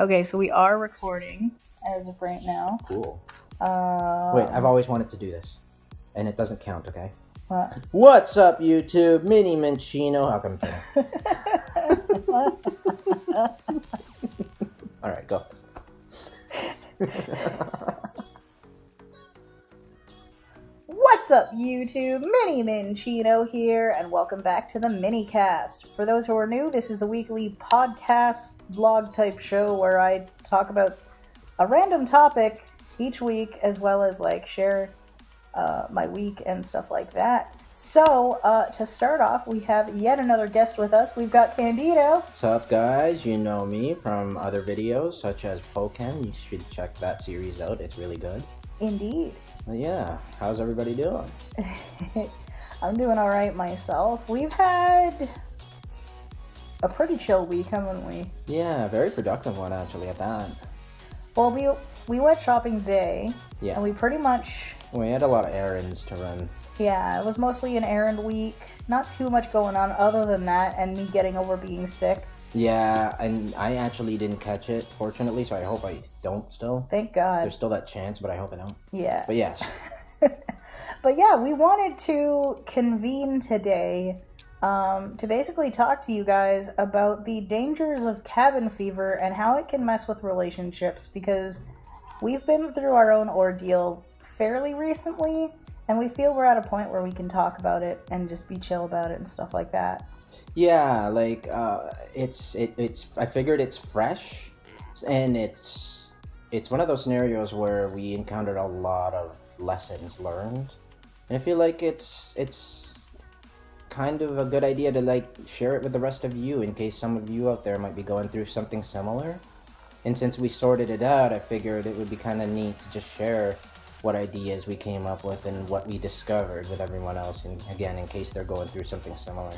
Okay, so we are recording as of right now. Cool. Wait, I've always wanted to do this, and it doesn't count, okay? What? What's up, YouTube? Mini Minchino. How come All right, go. What's up, YouTube? Mini Minchino here, and welcome back to the Minnycast. For those who are new, this is the weekly podcast vlog type show where I talk about a random topic each week, as well as share my week and stuff like that. So, to start off, we have yet another guest with us. We've got Candido. What's up, guys? You know me from other videos, such as Pokemon. You should check that series out. It's really good. Indeed. But yeah, how's everybody doing? I'm doing all right myself. We've had a pretty chill week, haven't we? Yeah, very productive one, actually, at that. Well, we went shopping today. Yeah. And we pretty much... We had a lot of errands to run. Yeah, it was mostly an errand week. Not too much going on other than that, and me getting over being sick. Yeah, and I actually didn't catch it, fortunately, so I hope I don't still. Thank God. There's still that chance, but I hope I don't. Yeah. But yes. But yeah, we wanted to convene today to basically talk to you guys about the dangers of cabin fever and how it can mess with relationships, because we've been through our own ordeal fairly recently, and we feel we're at a point where we can talk about it and just be chill about it and stuff like that. Yeah, it's I figured it's fresh, and it's one of those scenarios where we encountered a lot of lessons learned, and I feel like it's kind of a good idea to share it with the rest of you in case some of you out there might be going through something similar. And since we sorted it out, I figured it would be kind of neat to just share what ideas we came up with and what we discovered with everyone else, and again, in case they're going through something similar.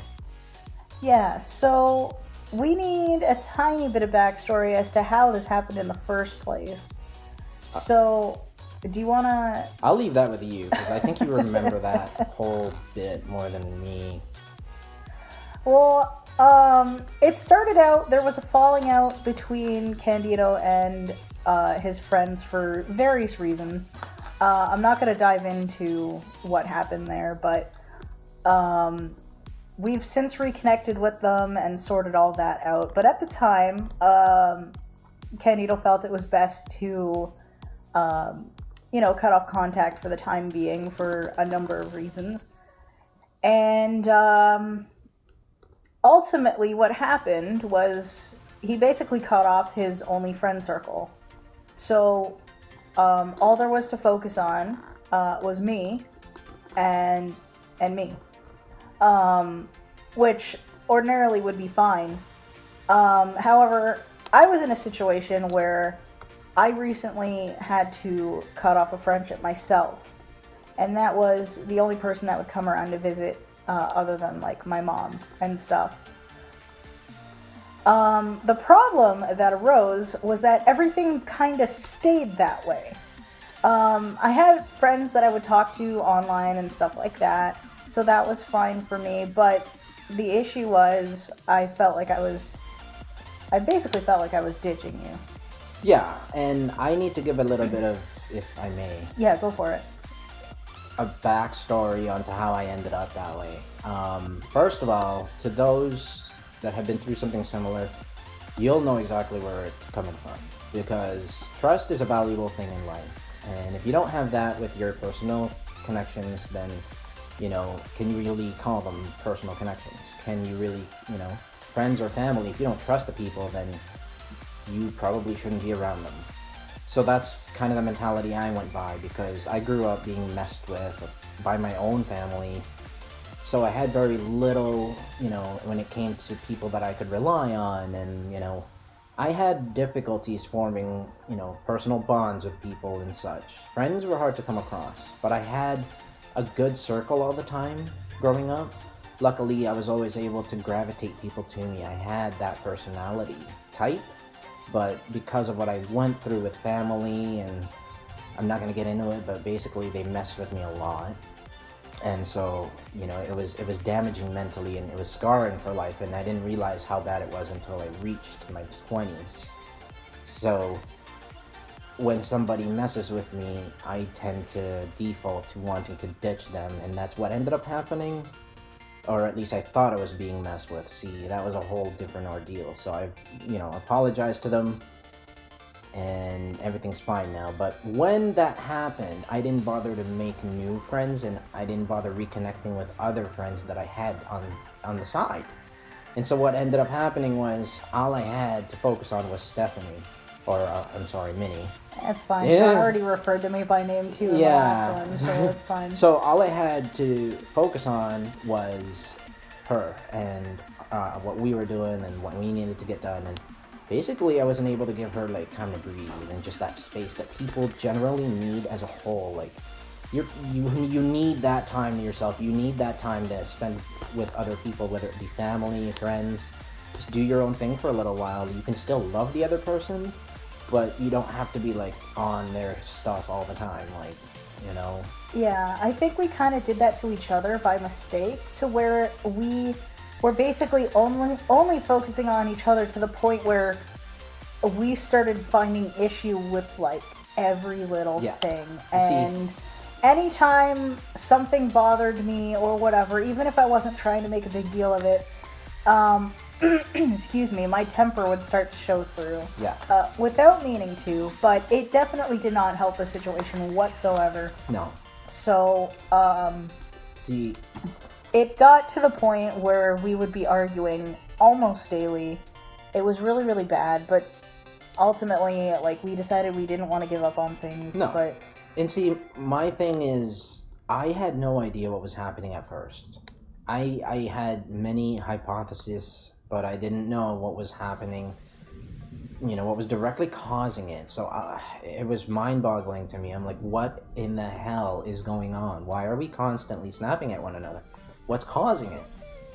Yeah, so we need a tiny bit of backstory as to how this happened in the first place. So, do you want to... I'll leave that with you, because I think you remember that whole bit more than me. Well, it started out, there was a falling out between Candido and his friends for various reasons. I'm not going to dive into what happened there, but we've since reconnected with them and sorted all that out. But at the time, Candido felt it was best to, cut off contact for the time being for a number of reasons. And ultimately what happened was he basically cut off his only friend circle. So all there was to focus on was me and me. Which ordinarily would be fine. However, I was in a situation where I recently had to cut off a friendship myself, and that was the only person that would come around to visit, other than my mom and stuff. The problem that arose was that everything kind of stayed that way. I had friends that I would talk to online and stuff like that, so that was fine for me, but the issue was I basically felt like I was ditching you. Yeah, and I need to give a little bit of, if I may... Yeah, go for it. A backstory onto how I ended up that way. First of all, to those that have been through something similar, you'll know exactly where it's coming from, because trust is a valuable thing in life, and if you don't have that with your personal connections, then can you really call them personal connections? Can you really, friends or family, if you don't trust the people, then you probably shouldn't be around them. So that's kind of the mentality I went by, because I grew up being messed with by my own family. So I had very little, when it came to people that I could rely on, and, I had difficulties forming, personal bonds with people and such. Friends were hard to come across, but I had a good circle all the time growing up. Luckily, I was always able to gravitate people to me. I had that personality type, but because of what I went through with family, and I'm not going to get into it, but basically they messed with me a lot. And so, it was damaging mentally, and it was scarring for life, and I didn't realize how bad it was until I reached my 20s. So when somebody messes with me, I tend to default to wanting to ditch them, and that's what ended up happening. Or at least I thought I was being messed with. See, that was a whole different ordeal. So I, apologized to them, and everything's fine now. But when that happened, I didn't bother to make new friends, and I didn't bother reconnecting with other friends that I had on the side. And so what ended up happening was all I had to focus on was Stephanie, or I'm sorry, Minnie. That's fine. Yeah. You already referred to me by name too in the last one, so that's fine. So all I had to focus on was her and what we were doing and what we needed to get done. And basically, I wasn't able to give her like time to breathe and just that space that people generally need as a whole. Like you need that time to yourself. You need that time to spend with other people, whether it be family, friends. Just do your own thing for a little while. You can still love the other person, but you don't have to be like on their stuff all the time, like, Yeah, I think we kind of did that to each other by mistake, to where we were basically only focusing on each other to the point where we started finding issue with like every little thing. And anytime something bothered me or whatever, even if I wasn't trying to make a big deal of it, excuse me, my temper would start to show through. Yeah. Without meaning to, but it definitely did not help the situation whatsoever. No. So, See, it got to the point where we would be arguing almost daily. It was really, really bad, but ultimately, like, we decided we didn't want to give up on things. No. But and see, my thing is, I had no idea what was happening at first. I had many hypotheses, but I didn't know what was happening, what was directly causing it. So it was mind-boggling to me. I'm like, what in the hell is going on? Why are we constantly snapping at one another? What's causing it?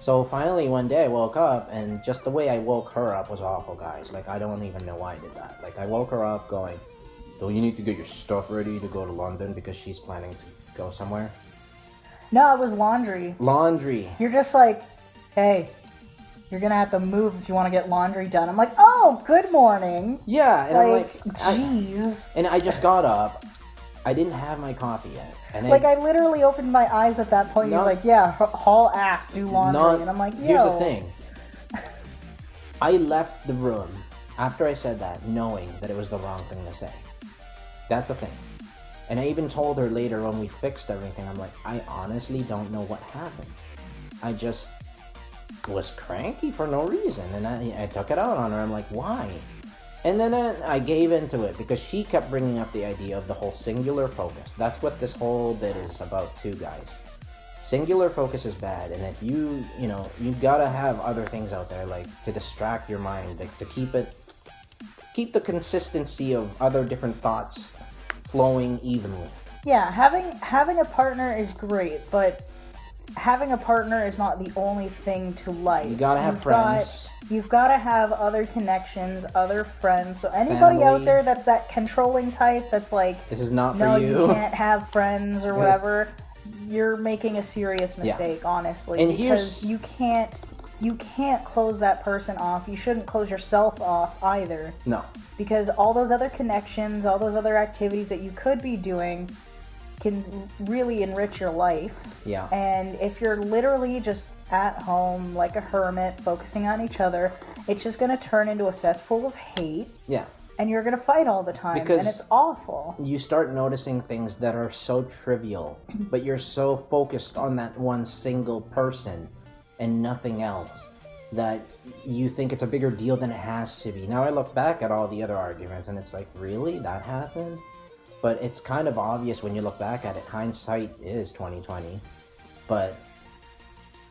So finally one day I woke up, and just the way I woke her up was awful, guys. Like, I don't even know why I did that. Like, I woke her up going, "So you need to get your stuff ready to go to London because she's planning to go somewhere." no, it was laundry. Laundry. You're just like, hey, you're gonna have to move if you want to get laundry done. I'm like, oh, good morning. Yeah, and like, I'm jeez. And I just got up. I didn't have my coffee yet. And I literally opened my eyes at that point. He's like, yeah, haul ass, do laundry. And I'm like, yo. Here's the thing. I left the room after I said that, knowing that it was the wrong thing to say. That's the thing. And I even told her later when we fixed everything, I'm like, I honestly don't know what happened. I just was cranky for no reason. And I took it out on her. I'm like, why? And then I gave into it because she kept bringing up the idea of the whole singular focus. That's what this whole bit is about too, guys. Singular focus is bad. And if you gotta have other things out there, like, to distract your mind, like, to keep the consistency of other different thoughts flowing evenly. Yeah, having a partner is great, but having a partner is not the only thing to life. You gotta have friends. You've got to have other connections, other friends. So anybody out there that's that controlling type, that's like, this is not for no, you. you can't have friends or whatever. You're making a serious mistake, honestly, and because you can't close that person off. You shouldn't close yourself off either. No. Because all those other connections, all those other activities that you could be doing can really enrich your life. Yeah. And if you're literally just at home like a hermit focusing on each other, it's just going to turn into a cesspool of hate. Yeah. And you're going to fight all the time. Because and it's awful. You start noticing things that are so trivial, but you're so focused on that one single person and nothing else that you think it's a bigger deal than it has to be. Now I look back at all the other arguments and it's like, really? That happened? But it's kind of obvious when you look back at it. Hindsight is 2020. But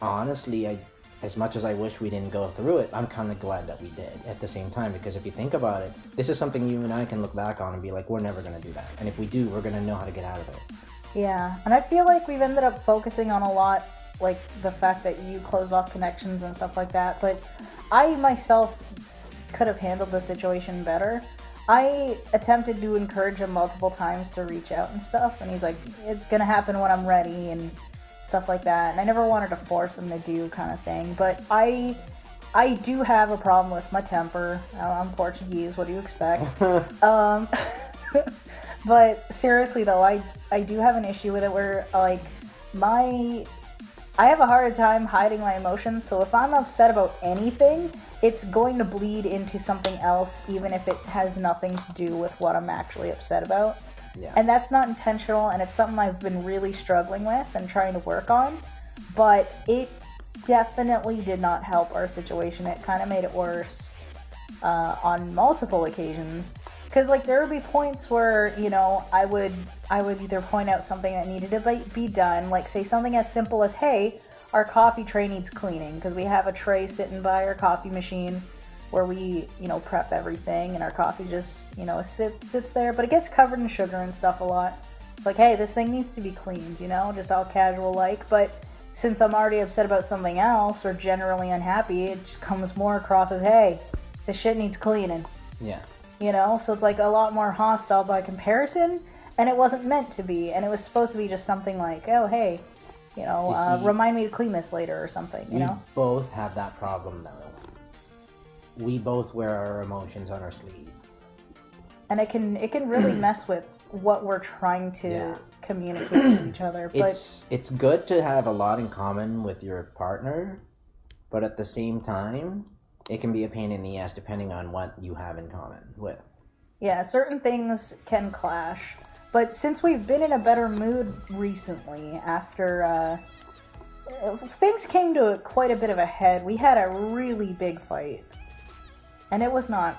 honestly, as much as I wish we didn't go through it, I'm kind of glad that we did at the same time. Because if you think about it, this is something you and I can look back on and be like, we're never going to do that. And if we do, we're going to know how to get out of it. Yeah, and I feel like we've ended up focusing on a lot, like the fact that you closed off connections and stuff like that. But I myself could have handled the situation better. I attempted to encourage him multiple times to reach out and stuff, and he's like, it's gonna happen when I'm ready and stuff like that. And I never wanted to force him to do kind of thing, but I I do have a problem with my temper. I'm Portuguese. What do you expect? But seriously though, I do have an issue with it where like I have a hard time hiding my emotions. So if I'm upset about anything, it's going to bleed into something else, even if it has nothing to do with what I'm actually upset about. Yeah. And that's not intentional, and it's something I've been really struggling with and trying to work on. But it definitely did not help our situation. It kind of made it worse on multiple occasions. Because like there would be points where, you know, I would either point out something that needed to be done, like say something as simple as, hey, our coffee tray needs cleaning, because we have a tray sitting by our coffee machine where we, you know, prep everything, and our coffee just, you know, sits there, but it gets covered in sugar and stuff a lot. It's like, hey, this thing needs to be cleaned, you know, just all casual like. But since I'm already upset about something else or generally unhappy, it just comes more across as, hey, this shit needs cleaning. Yeah. You know, so it's like a lot more hostile by comparison, and it wasn't meant to be, and it was supposed to be just something like, oh, hey, you know, remind me to clean this later or something, you know? We both have that problem, though. We both wear our emotions on our sleeve. And it can really mess with what we're trying to communicate to each other. But it's good to have a lot in common with your partner, but at the same time, it can be a pain in the ass depending on what you have in common with. Yeah, certain things can clash. But since we've been in a better mood recently, after things came to quite a bit of a head, we had a really big fight. And it was not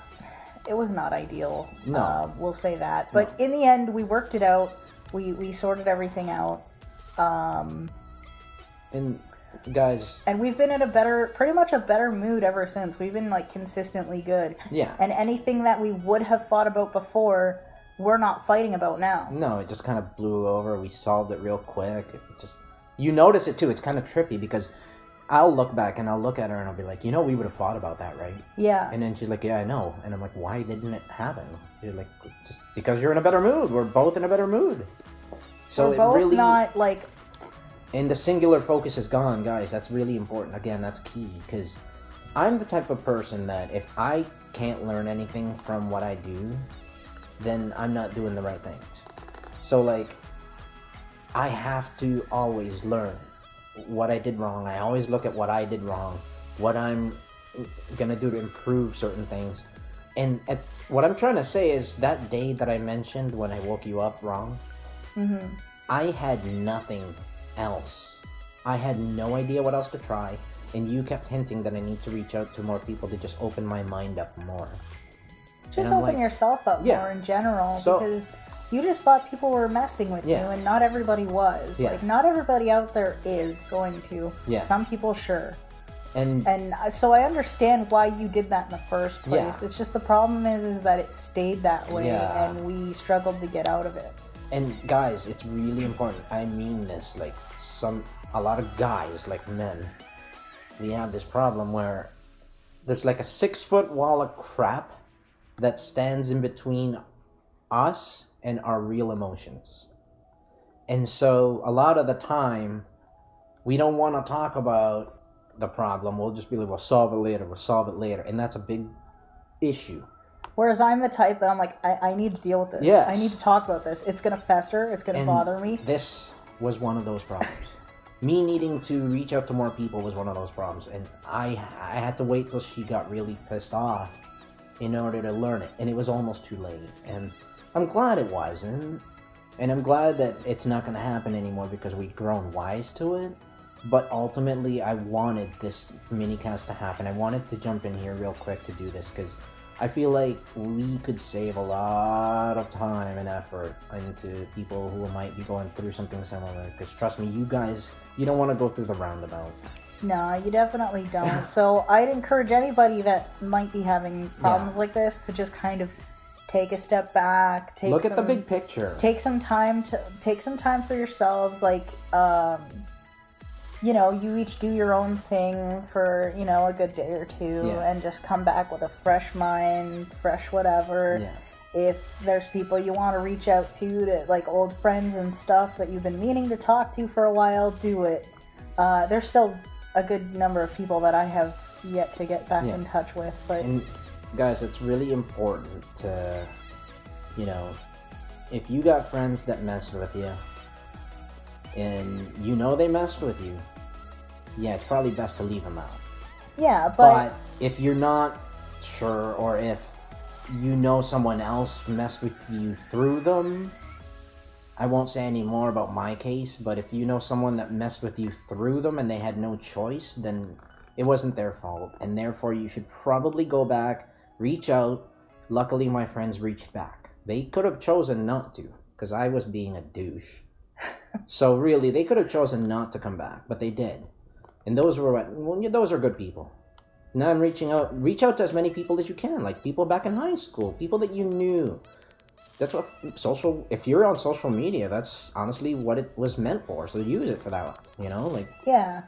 ideal. No. We'll say that. But in the end, we worked it out. We sorted everything out. And guys, and we've been in pretty much a better mood ever since. We've been like consistently good. Yeah. And anything that we would have fought about before, we're not fighting about now. No, it just kind of blew over. We solved it real quick. You notice it too. It's kind of trippy because I'll look back and I'll look at her and I'll be like, you know, we would have fought about that, right? Yeah. And then she's like, yeah, I know. And I'm like, why didn't it happen? You're like, just because you're in a better mood. We're both in a better mood. So we're both it really not like. And the singular focus is gone, guys. That's really important. Again, that's key, because I'm the type of person that if I can't learn anything from what I do, then I'm not doing the right things. So, like, I have to always learn what I did wrong. I always look at what I did wrong, what I'm gonna do to improve certain things. And what I'm trying to say is that day that I mentioned when I woke you up wrong, I had nothing else. I had no idea what else to try, and you kept hinting that I need to reach out to more people to just open my mind up more. Just open yourself up more in general, because you just thought people were messing with you, and not everybody was. Like, not everybody out there is going to. Some people, sure. And so I understand why you did that in the first place. It's just the problem is that it stayed that way, and we struggled to get out of it. And guys, it's really important. I mean this, like, a lot of guys, like men, we have this problem where there's like a 6-foot wall of crap that stands in between us and our real emotions. And so a lot of the time, we don't want to talk about the problem. We'll just be like, we'll solve it later. And that's a big issue. Whereas I'm the type that I'm like, I need to deal with this. I need to talk about this. It's going to fester. It's going to bother me. This was one of those problems. Me needing to reach out to more people was one of those problems. And I had to wait till she got really pissed off in order to learn it. And it was almost too late. And I'm glad it wasn't. And I'm glad that it's not going to happen anymore because we've grown wise to it. But ultimately, I wanted this minicast to happen. I wanted to jump in here real quick to do this because I feel like we could save a lot of time and effort into people who might be going through something similar. Because trust me, you guys, you don't want to go through the roundabout. No, you definitely don't. So I'd encourage anybody that might be having problems like this to just kind of take a step back. Look at the big picture. Take some time for yourselves. Like, you know, you each do your own thing for, you know, a good day or two and just come back with a fresh mind, fresh whatever. If there's people you want to reach out to, like old friends and stuff that you've been meaning to talk to for a while, do it. There's still a good number of people that I have yet to get back in touch with. But and guys, it's really important to, if you got friends that messed with you, and they messed with you, it's probably best to leave them out. Yeah, but if you're not sure, or if someone else messed with you through them, I won't say any more about my case, but if you know someone that messed with you through them and they had no choice, then it wasn't their fault, and therefore you should probably go back, reach out. Luckily, my friends reached back. They could have chosen not to, because I was being a douche. So really, they could have chosen not to come back, but they did. And those are good people. Now I'm reaching out. Reach out to as many people as you can, like people back in high school, people that you knew. That's what if you're on social media, that's honestly what it was meant for. So use it for that,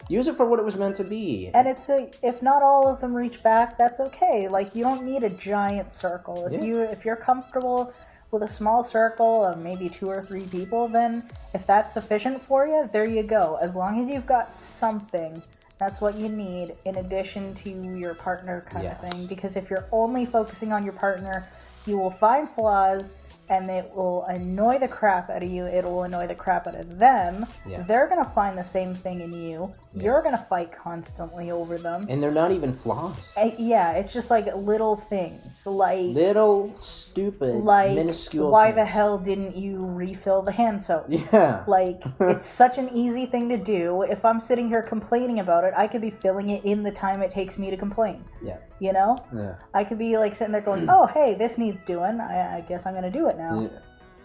use it for what it was meant to be. And if not all of them reach back, that's okay. Like, you don't need a giant circle. If you're comfortable with a small circle of maybe 2 or 3 people, then if that's sufficient for you, there you go. As long as you've got something, that's what you need in addition to your partner kind of thing. Because if you're only focusing on your partner, you will find flaws, and it will annoy the crap out of you. It will annoy the crap out of them. Yeah. They're going to find the same thing in you. Yeah. You're going to fight constantly over them. And they're not even flaws. It's just like little things. Like little, stupid, minuscule why things. the hell didn't you refill the hand soap? Yeah. Like, it's such an easy thing to do. If I'm sitting here complaining about it, I could be filling it in the time it takes me to complain. Yeah. Yeah. I could be like sitting there going, oh, hey, this needs doing. I guess I'm going to do it now.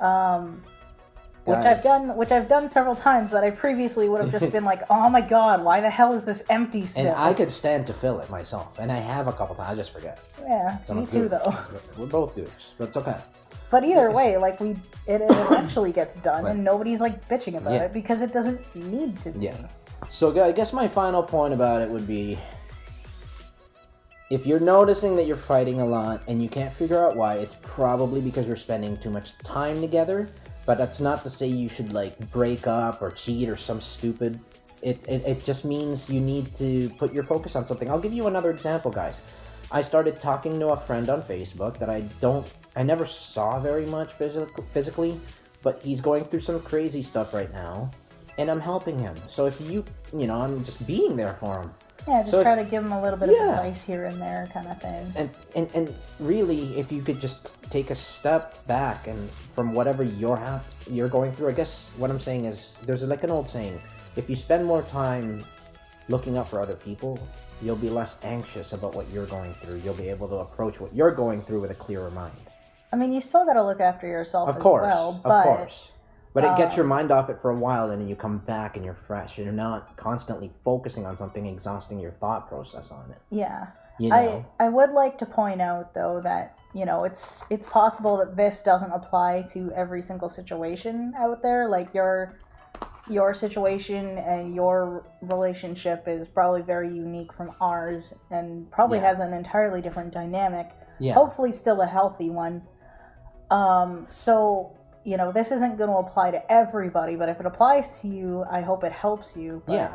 Yeah. Which I've done several times that I previously would have just been like, oh my god, why the hell is this empty still? And I could stand to fill it myself, and I have a couple times. I just forget. Yeah, me too, though. We're both goofs, but it's okay. But either way, like it eventually gets done, and nobody's like bitching about it because it doesn't need to be. Yeah. So I guess my final point about it would be, if you're noticing that you're fighting a lot and you can't figure out why, it's probably because you're spending too much time together. But that's not to say you should break up or cheat or some stupid. It just means you need to put your focus on something. I'll give you another example, guys. I started talking to a friend on Facebook that I never saw very much physically, but he's going through some crazy stuff right now, and I'm helping him. So if I'm just being there for him. Yeah, just try to give them a little bit of advice here and there kind of thing. And really, if you could just take a step back and from whatever you're going through, I guess what I'm saying is, there's an old saying, if you spend more time looking out for other people, you'll be less anxious about what you're going through. You'll be able to approach what you're going through with a clearer mind. I mean, you still got to look after yourself as well. Of course. But it gets your mind off it for a while, and then you come back and you're fresh, and you're not constantly focusing on something, exhausting your thought process on it. Yeah. I would like to point out, though, that, it's possible that this doesn't apply to every single situation out there. Like, your situation and your relationship is probably very unique from ours, and probably has an entirely different dynamic. Yeah. Hopefully still a healthy one. So... this isn't going to apply to everybody, but if it applies to you, I hope it helps you. But,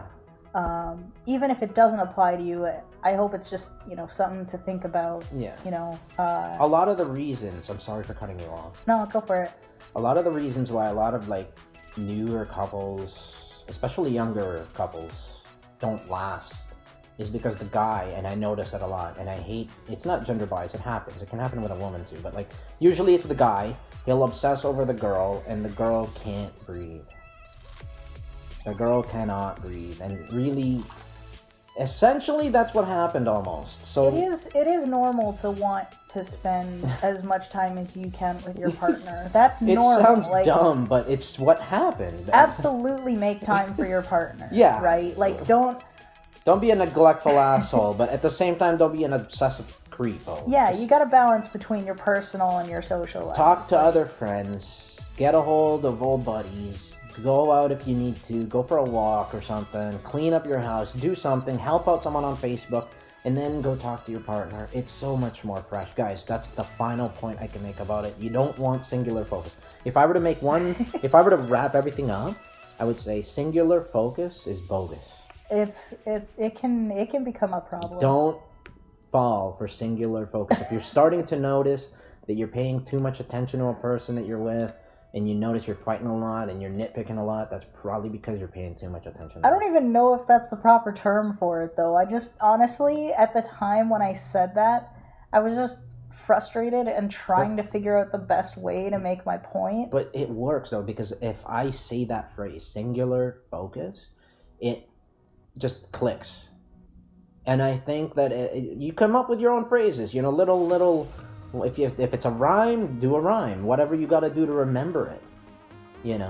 even if it doesn't apply to you, I hope it's just, something to think about. Yeah. A lot of the reasons, I'm sorry for cutting you off. No, go for it. A lot of the reasons why a lot of, newer couples, especially younger couples, don't last is because the guy, and I notice that a lot, and I hate, it's not gender bias, it happens. It can happen with a woman too, but usually it's the guy. He'll obsess over the girl, and the girl can't breathe. The girl cannot breathe, and really, essentially, that's what happened almost. So it is normal to want to spend as much time as you can with your partner. That's normal. It sounds dumb, but it's what happened. Absolutely, make time for your partner. Yeah, right. Don't be a neglectful asshole, but at the same time, don't be an obsessive creepo. Yeah, you got to balance between your personal and your social life. Talk to other friends. Get a hold of old buddies. Go out if you need to. Go for a walk or something. Clean up your house. Do something. Help out someone on Facebook. And then go talk to your partner. It's so much more fresh. Guys, that's the final point I can make about it. You don't want singular focus. If I were to wrap everything up, I would say singular focus is bogus. it can become a problem. Don't fall for singular focus. If you're starting to notice that you're paying too much attention to a person that you're with, and you notice you're fighting a lot and you're nitpicking a lot, that's probably because you're paying too much attention. I don't even know if that's the proper term for it, though. I just, honestly, at the time when I said that, I was just frustrated and trying to figure out the best way to make my point. But it works, though, because if I say that phrase, singular focus, it just clicks. And I think that you come up with your own phrases, little... If it's a rhyme, do a rhyme. Whatever you got to do to remember it,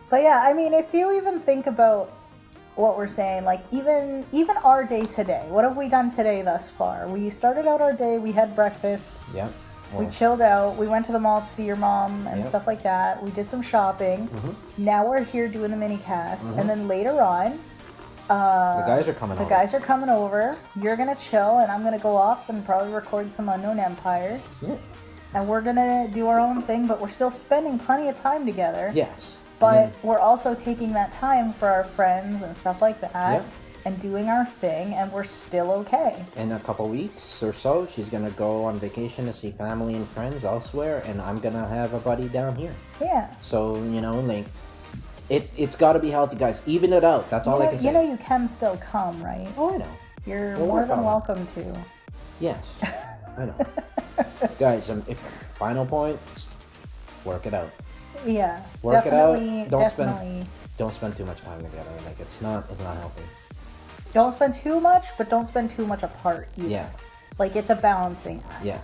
But yeah, I mean, if you even think about what we're saying, like even our day today, what have we done today thus far? We started out our day, we had breakfast. Yeah. We chilled out. We went to the mall to see your mom and stuff like that. We did some shopping. Mm-hmm. Now we're here doing the Minnycast, and then later on, the guys are coming over. The guys are coming over. You're going to chill, and I'm going to go off and probably record some Unknown Empire. Yeah. And we're going to do our own thing, but we're still spending plenty of time together. Yes. But we're also taking that time for our friends and stuff like that, and doing our thing, and we're still okay. In a couple weeks or so, she's going to go on vacation to see family and friends elsewhere, and I'm going to have a buddy down here. Yeah. So, It's got to be healthy, guys. Even it out. That's all I can say. You can still come, right? Oh, I know. You're more than welcome to. Yes, I know. Guys, if final point, work it out. Yeah, work it out. Don't spend too much time together. Like it's not healthy. Don't spend too much, but don't spend too much apart either. Yeah. Like it's a balancing act. Yeah.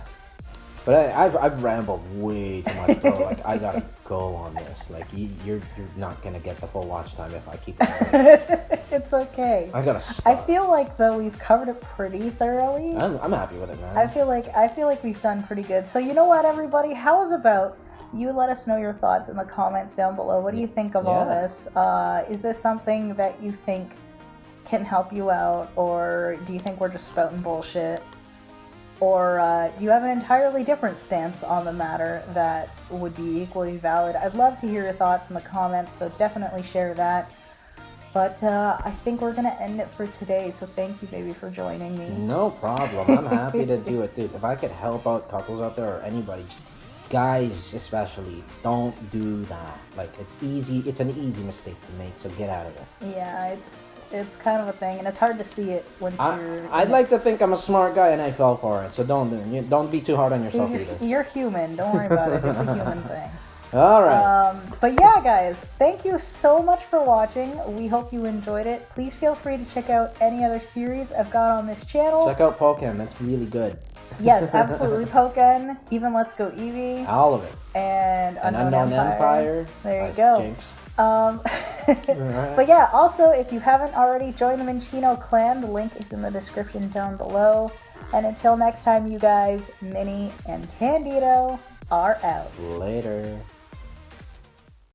But I've rambled way too much, bro. Like I gotta go on this. Like you're not gonna get the full watch time if I keep going. It's okay. I gotta stop. I feel like though we've covered it pretty thoroughly. I'm happy with it, man. I feel like we've done pretty good. So you know what, everybody? How's about you let us know your thoughts in the comments down below. What do you think of all this? Is this something that you think can help you out, or do you think we're just spouting bullshit? Or do you have an entirely different stance on the matter that would be equally valid? I'd love to hear your thoughts in the comments, so definitely share that. But I think we're going to end it for today, so thank you, baby, for joining me. No problem. I'm happy to do it, dude. If I could help out couples out there, or anybody, just guys especially, don't do that. Like, it's an easy mistake to make, so get out of it. Yeah, it's kind of a thing, and it's hard to see it once you're... I'd like to think I'm a smart guy, and I fell for it, so don't be too hard on yourself either. You're human. Don't worry about it. It's a human thing. All right. But yeah, guys, thank you so much for watching. We hope you enjoyed it. Please feel free to check out any other series I've got on this channel. Check out Pokemon. That's really good. Yes, absolutely. Pokemon. Even Let's Go Eevee. All of it. And Unknown Empire. There you go. Jinx. But yeah, also, if you haven't already joined the Minchino clan, the link is in the description down below. And until next time, you guys, Minnie and Candido are out. Later.